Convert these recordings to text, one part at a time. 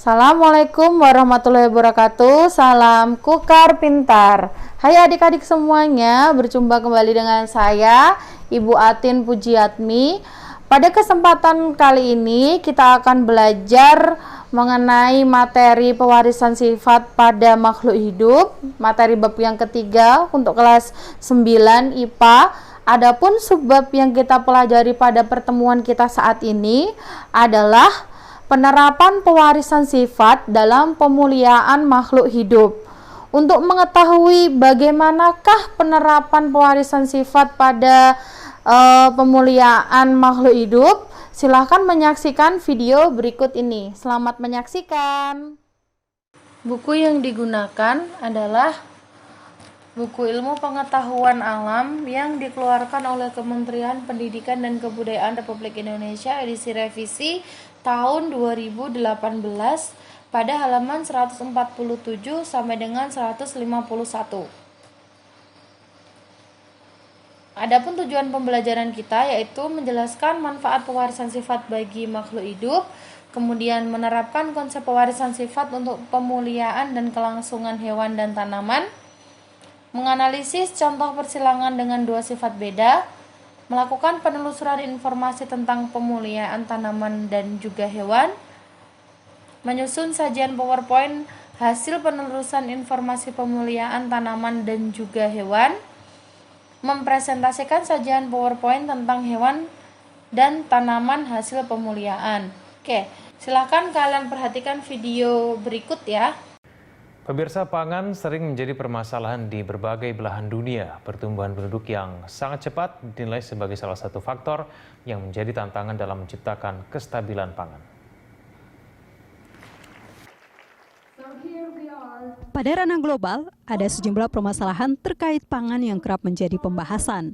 Assalamualaikum warahmatullahi wabarakatuh. Salam Kukar Pintar. Hai adik-adik semuanya, berjumpa kembali dengan saya Ibu Atin Pujiatmi. Pada kesempatan kali ini kita akan belajar mengenai materi pewarisan sifat pada makhluk hidup, materi bab yang ketiga untuk kelas 9 IPA. Adapun subbab yang kita pelajari pada pertemuan kita saat ini adalah penerapan pewarisan sifat dalam pemuliaan makhluk hidup. Untuk mengetahui bagaimanakah penerapan pewarisan sifat pada pemuliaan makhluk hidup, silahkan menyaksikan video berikut ini. Selamat menyaksikan. Buku yang digunakan adalah buku ilmu pengetahuan alam yang dikeluarkan oleh Kementerian Pendidikan dan Kebudayaan Republik Indonesia edisi revisi tahun 2018 pada halaman 147 sampai dengan 151. Adapun tujuan pembelajaran kita yaitu menjelaskan manfaat pewarisan sifat bagi makhluk hidup, kemudian menerapkan konsep pewarisan sifat untuk pemuliaan dan kelangsungan hewan dan tanaman, menganalisis contoh persilangan dengan dua sifat beda, melakukan penelusuran informasi tentang pemuliaan tanaman dan juga hewan, menyusun sajian PowerPoint hasil penelusuran informasi pemuliaan tanaman dan juga hewan, mempresentasikan sajian PowerPoint tentang hewan dan tanaman hasil pemuliaan. Oke, silakan kalian perhatikan video berikut ya. Pemirsa, pangan sering menjadi permasalahan di berbagai belahan dunia. Pertumbuhan penduduk yang sangat cepat dinilai sebagai salah satu faktor yang menjadi tantangan dalam menciptakan kestabilan pangan. Pada ranah global, ada sejumlah permasalahan terkait pangan yang kerap menjadi pembahasan.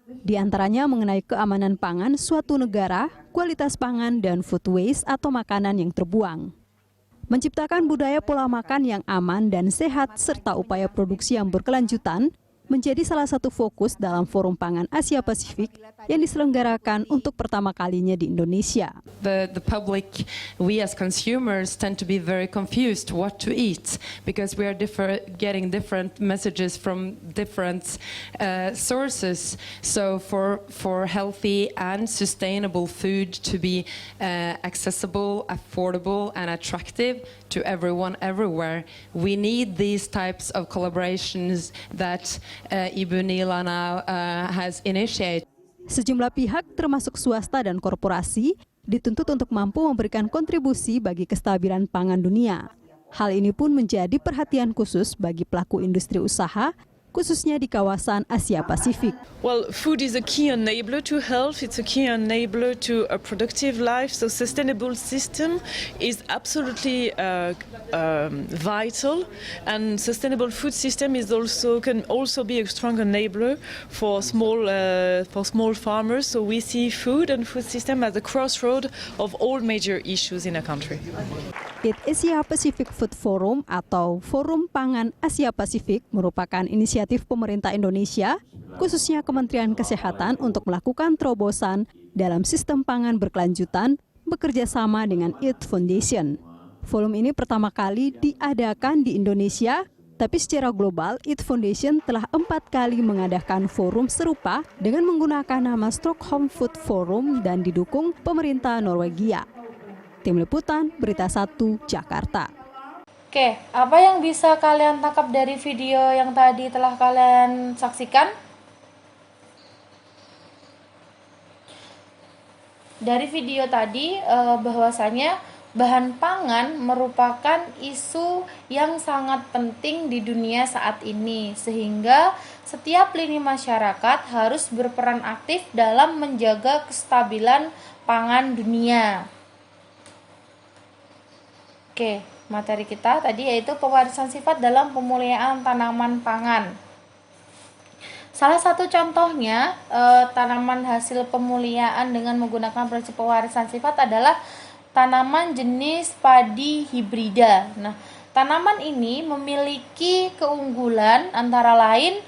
Di antaranya mengenai keamanan pangan suatu negara, kualitas pangan, dan food waste atau makanan yang terbuang. Menciptakan budaya pola makan yang aman dan sehat serta upaya produksi yang berkelanjutan menjadi salah satu fokus dalam Forum Pangan Asia Pasifik yang diselenggarakan untuk pertama kalinya di Indonesia. The public, we as consumers tend to be very confused what to eat because we are getting different messages from different sources. So for healthy and sustainable food to be accessible, affordable and attractive to everyone everywhere, we need these types of collaborations that Ibu Nila now has initiated. Sejumlah pihak termasuk swasta dan korporasi dituntut untuk mampu memberikan kontribusi bagi kestabilan pangan dunia. Hal ini pun menjadi perhatian khusus bagi pelaku industri usaha, khususnya di kawasan Asia Pasifik. Well, food is a key enabler to health. It's a key enabler to a productive life. So sustainable system is absolutely vital. And sustainable food system can also be a strong enabler for small farmers. So we see food and food system as a crossroad of all major issues in a country. Eat Asia Pacific Food Forum atau Forum Pangan Asia Pasifik merupakan inisiatif pemerintah Indonesia, khususnya Kementerian Kesehatan untuk melakukan terobosan dalam sistem pangan berkelanjutan bekerja sama dengan Eat Foundation. Forum ini pertama kali diadakan di Indonesia, tapi secara global Eat Foundation telah 4 kali mengadakan forum serupa dengan menggunakan nama Stockholm Food Forum dan didukung pemerintah Norwegia. Tim Liputan, Berita 1, Jakarta. Oke, apa yang bisa kalian tangkap dari video yang tadi telah kalian saksikan? Dari video tadi bahwasanya bahan pangan merupakan isu yang sangat penting di dunia saat ini, sehingga setiap lini masyarakat harus berperan aktif dalam menjaga kestabilan pangan dunia. Oke, materi kita tadi yaitu pewarisan sifat dalam pemuliaan tanaman pangan. Salah satu contohnya tanaman hasil pemuliaan dengan menggunakan prinsip pewarisan sifat adalah tanaman jenis padi hibrida. Nah, tanaman ini memiliki keunggulan antara lain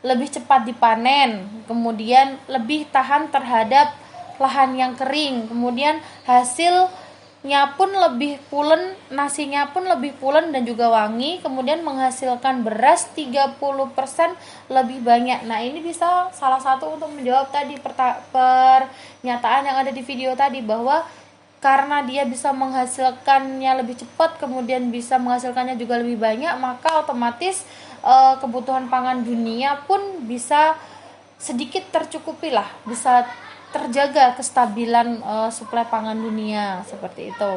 lebih cepat dipanen, kemudian lebih tahan terhadap lahan yang kering, kemudian hasil pun lebih pulen, nasinya pun lebih pulen dan juga wangi, kemudian menghasilkan beras 30% lebih banyak. Nah, ini bisa salah satu untuk menjawab tadi pernyataan yang ada di video tadi, bahwa karena dia bisa menghasilkannya lebih cepat, kemudian bisa menghasilkannya juga lebih banyak, maka otomatis kebutuhan pangan dunia pun bisa sedikit tercukupi lah, bisa terjaga kestabilan suplai pangan dunia seperti itu.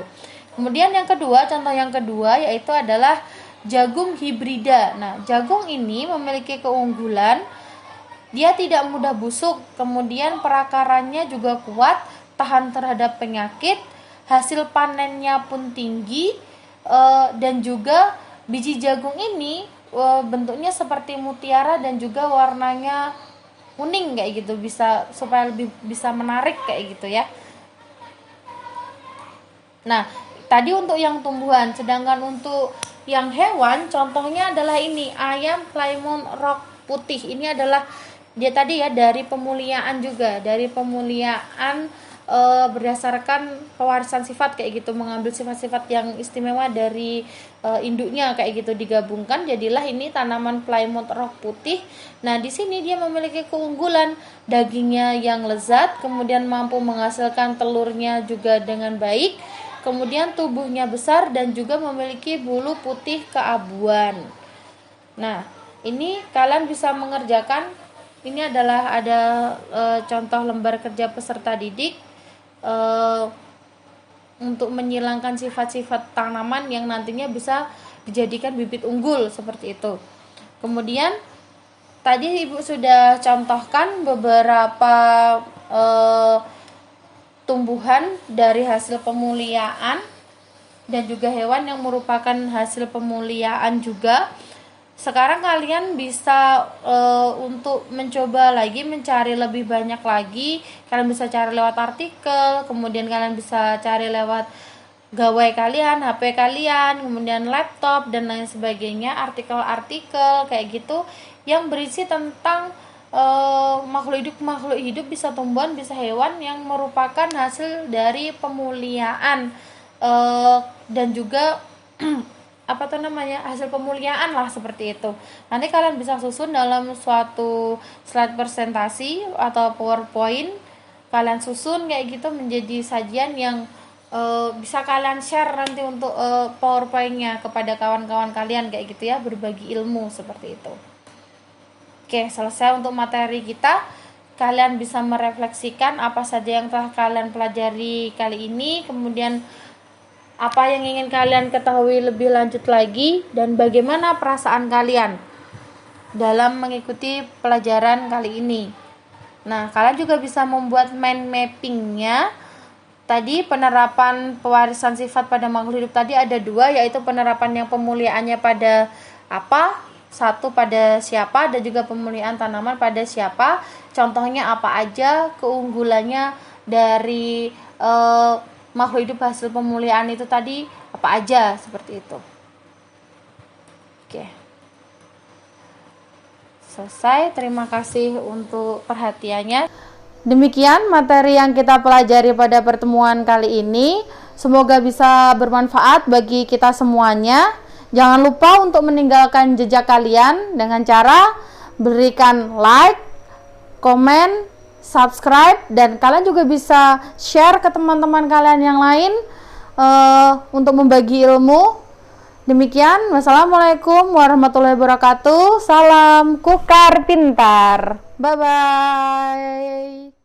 Kemudian yang kedua, contoh yang kedua yaitu adalah jagung hibrida. Nah, jagung ini memiliki keunggulan, dia tidak mudah busuk, kemudian perakarannya juga kuat, tahan terhadap penyakit, hasil panennya pun tinggi, dan juga biji jagung ini bentuknya seperti mutiara dan juga warnanya kuning kayak gitu, bisa supaya lebih bisa menarik kayak gitu ya. Nah, tadi untuk yang tumbuhan, sedangkan untuk yang hewan contohnya adalah ini, ayam Plymouth Rock putih. Ini adalah dia tadi ya, dari pemuliaan juga, dari pemuliaan berdasarkan pewarisan sifat kayak gitu, mengambil sifat-sifat yang istimewa dari induknya kayak gitu, digabungkan jadilah ini tanaman Plymouth Rock putih. Nah, di sini dia memiliki keunggulan, dagingnya yang lezat, kemudian mampu menghasilkan telurnya juga dengan baik, kemudian tubuhnya besar dan juga memiliki bulu putih keabuan. Nah, ini kalian bisa mengerjakan. Ini adalah ada contoh lembar kerja peserta didik untuk menyilangkan sifat-sifat tanaman yang nantinya bisa dijadikan bibit unggul seperti itu. Kemudian tadi Ibu sudah contohkan beberapa tumbuhan dari hasil pemuliaan dan juga hewan yang merupakan hasil pemuliaan juga. Sekarang kalian bisa untuk mencoba lagi, mencari lebih banyak lagi. Kalian bisa cari lewat artikel, kemudian kalian bisa cari lewat gawai kalian, HP kalian, kemudian laptop dan lain sebagainya, artikel-artikel kayak gitu yang berisi tentang makhluk hidup, bisa tumbuhan, bisa hewan yang merupakan hasil dari pemuliaan dan juga hasil pemuliaan lah seperti itu. Nanti kalian bisa susun dalam suatu slide presentasi atau PowerPoint, kalian susun kayak gitu menjadi sajian yang bisa kalian share nanti untuk PowerPoint-nya kepada kawan-kawan kalian kayak gitu ya, berbagi ilmu seperti itu. Oke, selesai untuk materi kita. Kalian bisa merefleksikan apa saja yang telah kalian pelajari kali ini, kemudian apa yang ingin kalian ketahui lebih lanjut lagi, dan bagaimana perasaan kalian dalam mengikuti pelajaran kali ini. Nah, kalian juga bisa membuat mind mappingnya. Tadi penerapan pewarisan sifat pada makhluk hidup tadi ada 2, yaitu penerapan yang pemuliaannya pada apa, 1 pada siapa, dan juga pemuliaan tanaman pada siapa. Contohnya apa aja, keunggulannya dari makhluk hidup hasil pemuliaan itu tadi apa aja, seperti itu. Oke. Selesai, terima kasih untuk perhatiannya. Demikian materi yang kita pelajari pada pertemuan kali ini. Semoga bisa bermanfaat bagi kita semuanya. Jangan lupa untuk meninggalkan jejak kalian dengan cara berikan like, komen, subscribe, dan kalian juga bisa share ke teman-teman kalian yang lain untuk membagi ilmu. Demikian, wassalamualaikum warahmatullahi wabarakatuh. Salam Kukar Pintar. Bye-bye.